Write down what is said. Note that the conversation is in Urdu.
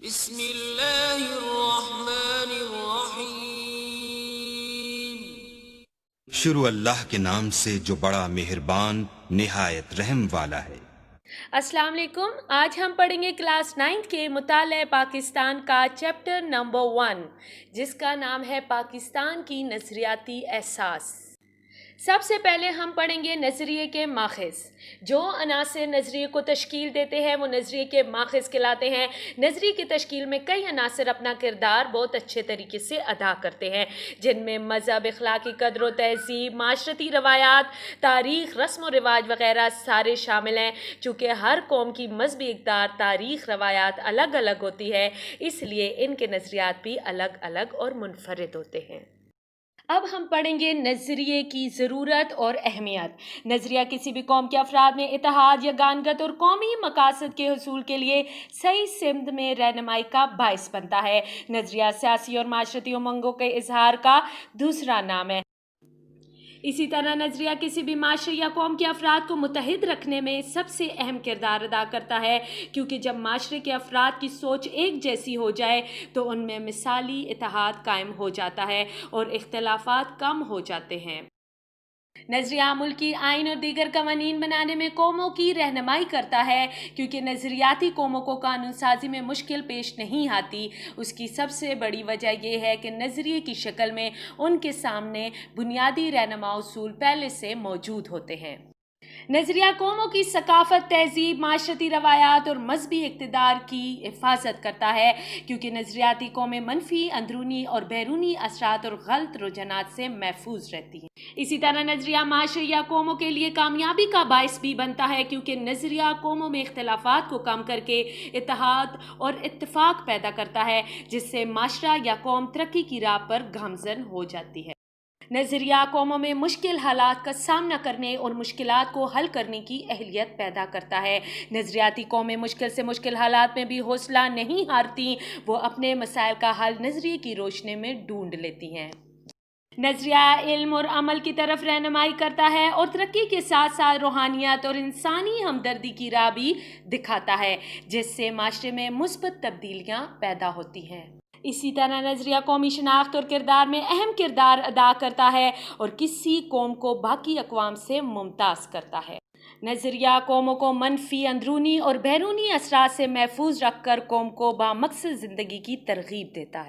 بسم اللہ الرحمن الرحیم۔ شروع اللہ کے نام سے جو بڑا مہربان نہایت رحم والا ہے۔ السلام علیکم۔ آج ہم پڑھیں گے کلاس 9 کے مطالعہ پاکستان کا چیپٹر نمبر 1، جس کا نام ہے پاکستان کی نظریاتی احساس۔ سب سے پہلے ہم پڑھیں گے نظریے کے ماخذ۔ جو عناصر نظریے کو تشکیل دیتے ہیں وہ نظریے کے ماخذ کہلاتے ہیں۔ نظریے کی تشکیل میں کئی عناصر اپنا کردار بہت اچھے طریقے سے ادا کرتے ہیں، جن میں مذہب، اخلاقی قدر و تہذیب، معاشرتی روایات، تاریخ، رسم و رواج وغیرہ سارے شامل ہیں۔ چونکہ ہر قوم کی مذہبی اقدار، تاریخ، روایات الگ الگ ہوتی ہے، اس لیے ان کے نظریات بھی الگ الگ اور منفرد ہوتے ہیں۔ اب ہم پڑھیں گے نظریے کی ضرورت اور اہمیت۔ نظریہ کسی بھی قوم کے افراد میں اتحاد، یگانگت اور قومی مقاصد کے حصول کے لیے صحیح سمت میں رہنمائی کا باعث بنتا ہے۔ نظریہ سیاسی اور معاشرتی امنگوں کے اظہار کا دوسرا نام ہے۔ اسی طرح نظریہ کسی بھی معاشرے یا قوم کے افراد کو متحد رکھنے میں سب سے اہم کردار ادا کرتا ہے، کیونکہ جب معاشرے کے افراد کی سوچ ایک جیسی ہو جائے تو ان میں مثالی اتحاد قائم ہو جاتا ہے اور اختلافات کم ہو جاتے ہیں۔ نظریہ ملکی آئین اور دیگر قوانین بنانے میں قوموں کی رہنمائی کرتا ہے، کیونکہ نظریاتی قوموں کو قانون سازی میں مشکل پیش نہیں آتی۔ اس کی سب سے بڑی وجہ یہ ہے کہ نظریے کی شکل میں ان کے سامنے بنیادی رہنما اصول پہلے سے موجود ہوتے ہیں۔ نظریہ قوموں کی ثقافت، تہذیب، معاشرتی روایات اور مذہبی اقتدار کی حفاظت کرتا ہے، کیونکہ نظریاتی قومیں منفی اندرونی اور بیرونی اثرات اور غلط رجحانات سے محفوظ رہتی ہیں۔ اسی طرح نظریہ معاشرے یا قوموں کے لیے کامیابی کا باعث بھی بنتا ہے، کیونکہ نظریہ قوموں میں اختلافات کو کم کر کے اتحاد اور اتفاق پیدا کرتا ہے، جس سے معاشرہ یا قوم ترقی کی راہ پر گامزن ہو جاتی ہے۔ نظریہ قوموں میں مشکل حالات کا سامنا کرنے اور مشکلات کو حل کرنے کی اہلیت پیدا کرتا ہے۔ نظریاتی قومیں مشکل سے مشکل حالات میں بھی حوصلہ نہیں ہارتی، وہ اپنے مسائل کا حل نظریے کی روشنی میں ڈھونڈ لیتی ہیں۔ نظریہ علم اور عمل کی طرف رہنمائی کرتا ہے اور ترقی کے ساتھ ساتھ روحانیت اور انسانی ہمدردی کی راہ بھی دکھاتا ہے، جس سے معاشرے میں مثبت تبدیلیاں پیدا ہوتی ہیں۔ اسی طرح نظریہ قومی شناخت اور کردار میں اہم کردار ادا کرتا ہے اور کسی قوم کو باقی اقوام سے ممتاز کرتا ہے۔ نظریہ قوموں کو منفی اندرونی اور بیرونی اثرات سے محفوظ رکھ کر قوم کو بامقصد زندگی کی ترغیب دیتا ہے۔